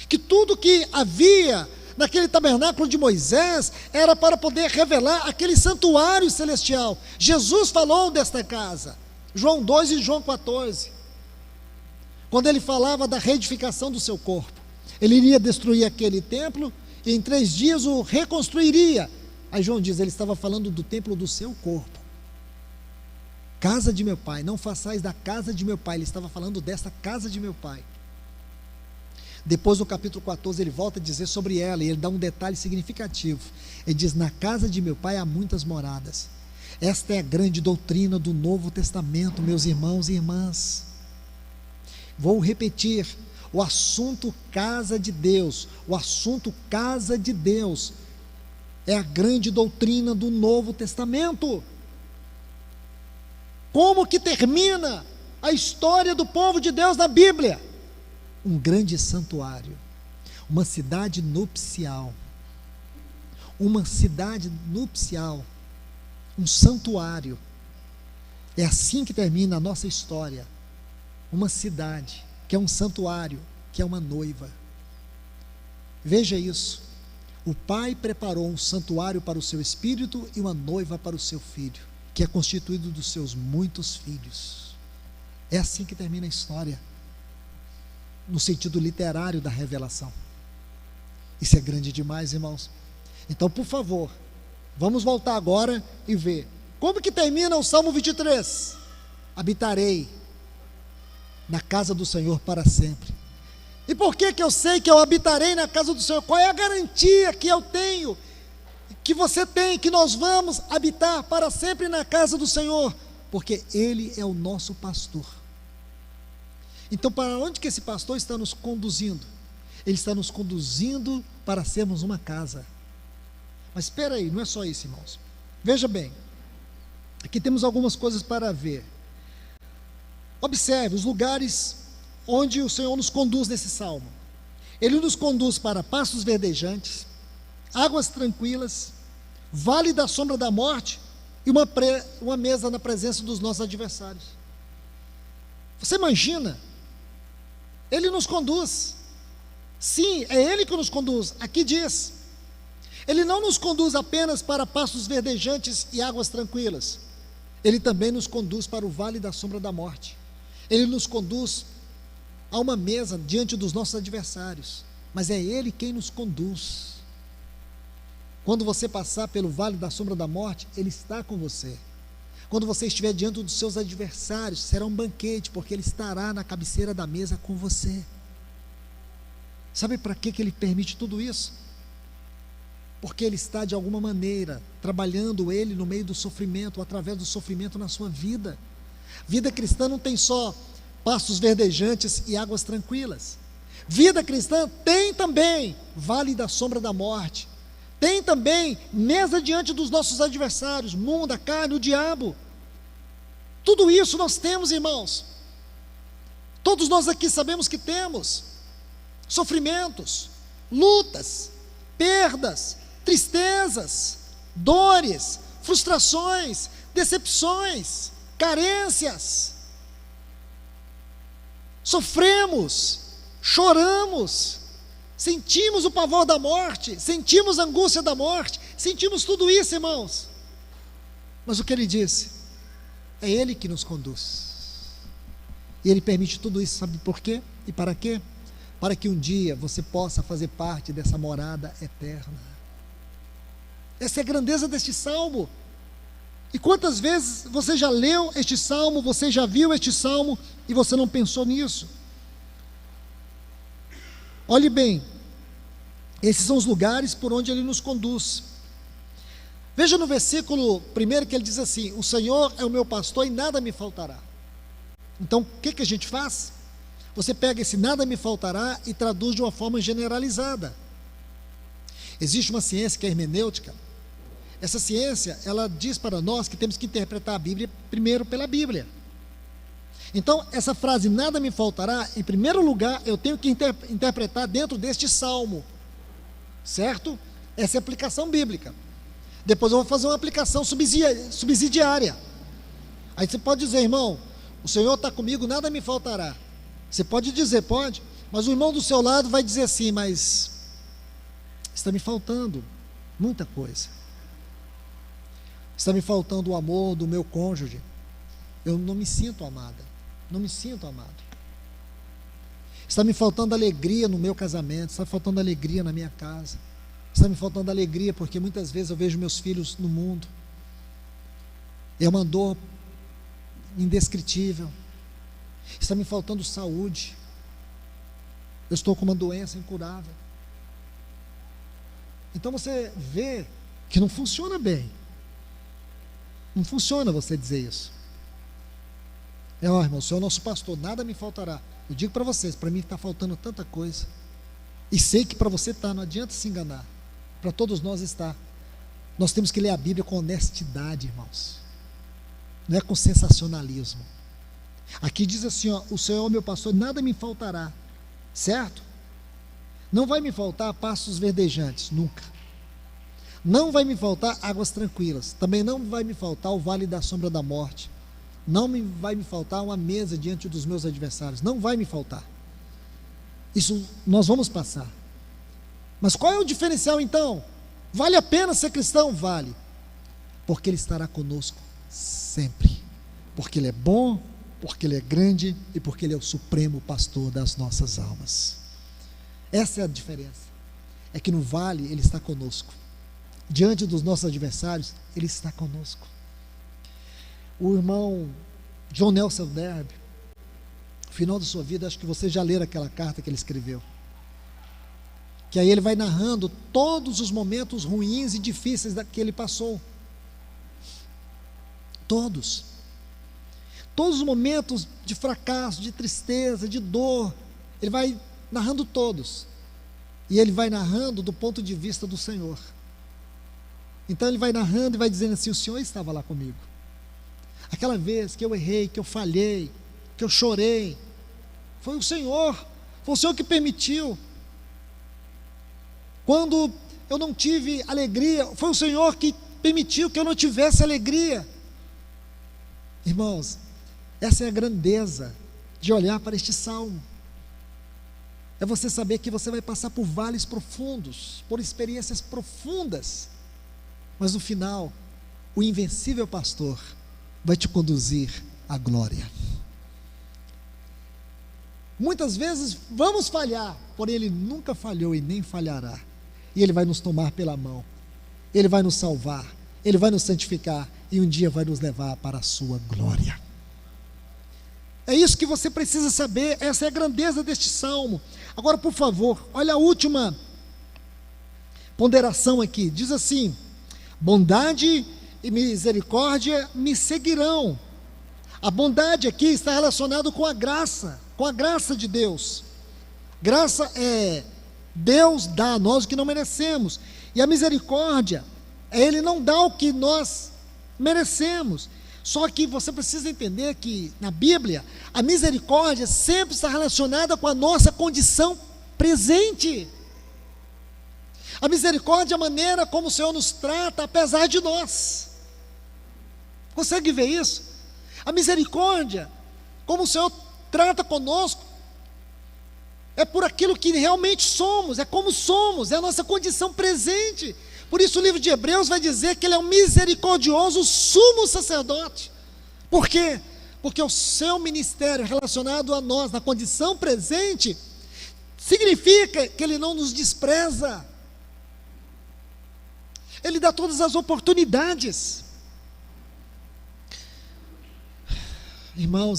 que tudo que havia naquele tabernáculo de Moisés era para poder revelar aquele santuário celestial. Jesus falou desta casa, João 2 e João 14, quando ele falava da reedificação do seu corpo. Ele iria destruir aquele templo e em 3 dias o reconstruiria. Aí João diz, ele estava falando do templo do seu corpo. Casa de meu pai, não façais da casa de meu pai. Ele estava falando desta casa de meu pai. Depois no capítulo 14 ele volta a dizer sobre ela, e ele dá um detalhe significativo. Ele diz, na casa de meu pai há muitas moradas. Esta é a grande doutrina do Novo Testamento, meus irmãos e irmãs. Vou repetir, o assunto casa de Deus, o assunto casa de Deus é a grande doutrina do Novo Testamento. Como que termina a história do povo de Deus na Bíblia? Um grande santuário, uma cidade nupcial, um santuário. É assim que termina a nossa história. Uma cidade que é um santuário, que é uma noiva. Veja isso. O pai preparou um santuário para o seu espírito e uma noiva para o seu filho, que é constituído dos seus muitos filhos. É assim que termina a história, no sentido literário da revelação. Isso é grande demais, irmãos. Então, por favor, vamos voltar agora e ver como que termina o Salmo 23. Habitarei na casa do Senhor para sempre. E por que eu sei que eu habitarei na casa do Senhor? Qual é a garantia que eu tenho, que você tem, que nós vamos habitar para sempre na casa do Senhor? Porque Ele é o nosso pastor. Então, para onde que esse pastor está nos conduzindo? Ele está nos conduzindo para sermos uma casa. Mas espera aí, não é só isso, irmãos. Veja bem, aqui temos algumas coisas para ver. Observe os lugares onde o Senhor nos conduz nesse salmo. Ele nos conduz para pastos verdejantes, águas tranquilas, vale da sombra da morte e uma mesa na presença dos nossos adversários. Você imagina? Ele nos conduz. Sim, é Ele que nos conduz. Aqui diz, Ele não nos conduz apenas para pastos verdejantes e águas tranquilas. Ele também nos conduz para o vale da sombra da morte. Ele nos conduz a uma mesa diante dos nossos adversários. Mas é Ele quem nos conduz. Quando você passar pelo vale da sombra da morte, Ele está com você. Quando você estiver diante dos seus adversários, será um banquete, porque Ele estará na cabeceira da mesa com você. Sabe para que Ele permite tudo isso? Porque Ele está, de alguma maneira, trabalhando Ele no meio do sofrimento, através do sofrimento na sua vida. Vida cristã não tem só pastos verdejantes e águas tranquilas. Vida cristã tem também vale da sombra da morte. Tem também mesa diante dos nossos adversários, mundo, a carne, o diabo. Tudo isso nós temos, irmãos. Todos nós aqui sabemos que temos sofrimentos, lutas, perdas, tristezas, dores, frustrações, decepções, carências. Sofremos, choramos, sentimos o pavor da morte, sentimos a angústia da morte, sentimos tudo isso, irmãos. Mas o que Ele disse? É Ele que nos conduz. E Ele permite tudo isso, sabe por quê? E para quê? Para que um dia você possa fazer parte dessa morada eterna. Essa é a grandeza deste salmo. E quantas vezes você já leu este salmo, você já viu este salmo e você não pensou nisso? Olhe bem, esses são os lugares por onde Ele nos conduz. Veja no versículo 1 que ele diz assim: o Senhor é o meu pastor e nada me faltará. Então o que a gente faz? Você pega esse nada me faltará e traduz de uma forma generalizada. Existe uma ciência que é a hermenêutica. Essa ciência, ela diz para nós que temos que interpretar a Bíblia primeiro pela Bíblia. Então, essa frase, nada me faltará, em primeiro lugar, eu tenho que interpretar dentro deste salmo, certo? Essa é a aplicação bíblica. Depois eu vou fazer uma aplicação subsidiária. Aí você pode dizer, irmão, o Senhor está comigo, nada me faltará. Você pode dizer, pode, Mas o irmão do seu lado vai dizer assim: mas está me faltando muita coisa. Está me faltando o amor do meu cônjuge. Eu não me sinto amada. Não me sinto amado. Está me faltando alegria no meu casamento. Está me faltando alegria na minha casa. Está me faltando alegria porque muitas vezes eu vejo meus filhos no mundo. É uma dor indescritível. Está me faltando saúde. Eu estou com uma doença incurável. Então você vê que não funciona bem. Não funciona você dizer isso. Irmão, o Senhor é nosso pastor, nada me faltará. Eu digo para vocês, para mim está faltando tanta coisa. E sei que para você está, não adianta se enganar. Para todos nós está. Nós temos que ler a Bíblia com honestidade, irmãos. Não é com sensacionalismo. Aqui diz assim, ó, o Senhor é meu pastor, nada me faltará. Certo? Não vai me faltar pastos verdejantes, nunca. Não vai me faltar águas tranquilas. Também não vai me faltar o vale da sombra da morte. Não vai me faltar uma mesa diante dos meus adversários. Não vai me faltar. Isso nós vamos passar. Mas qual é o diferencial então? Vale a pena ser cristão? Vale. Porque Ele estará conosco sempre. Porque Ele é bom, porque Ele é grande e porque Ele é o supremo pastor das nossas almas. Essa é a diferença. É que no vale Ele está conosco. Diante dos nossos adversários, Ele está conosco. O irmão John Nelson Darby, no final da sua vida, acho que você já leram aquela carta que ele escreveu, que aí ele vai narrando todos os momentos ruins e difíceis que ele passou. Todos os momentos de fracasso, de tristeza, de dor, ele vai narrando todos, e ele vai narrando do ponto de vista do Senhor. Então ele vai narrando e vai dizendo assim: o Senhor estava lá comigo, aquela vez que eu errei, que eu falhei, que eu chorei, foi o Senhor que permitiu. Quando eu não tive alegria, foi o Senhor que permitiu que eu não tivesse alegria. Irmãos, essa é a grandeza de olhar para este salmo. É você saber que você vai passar por vales profundos, por experiências profundas, mas no final, o invencível pastor vai te conduzir à glória. Muitas vezes vamos falhar, porém Ele nunca falhou e nem falhará. E Ele vai nos tomar pela mão, Ele vai nos salvar, Ele vai nos santificar e um dia vai nos levar para a sua glória. É isso que você precisa saber, essa é a grandeza deste salmo. Agora, por favor, olha a última ponderação aqui, diz assim: bondade e misericórdia me seguirão. A bondade aqui está relacionada com a graça de Deus. Graça é Deus dá a nós o que não merecemos, e a misericórdia é Ele não dá o que nós merecemos. Só que você precisa entender que na Bíblia a misericórdia sempre está relacionada com a nossa condição presente. A misericórdia é a maneira como o Senhor nos trata apesar de nós. Consegue ver isso? A misericórdia, como o Senhor trata conosco, é por aquilo que realmente somos, é como somos, é a nossa condição presente. Por isso o livro de Hebreus vai dizer que Ele é um misericordioso sumo sacerdote. Por quê? Porque o seu ministério relacionado a nós, na condição presente, significa que Ele não nos despreza. Ele dá todas as oportunidades. Irmãos,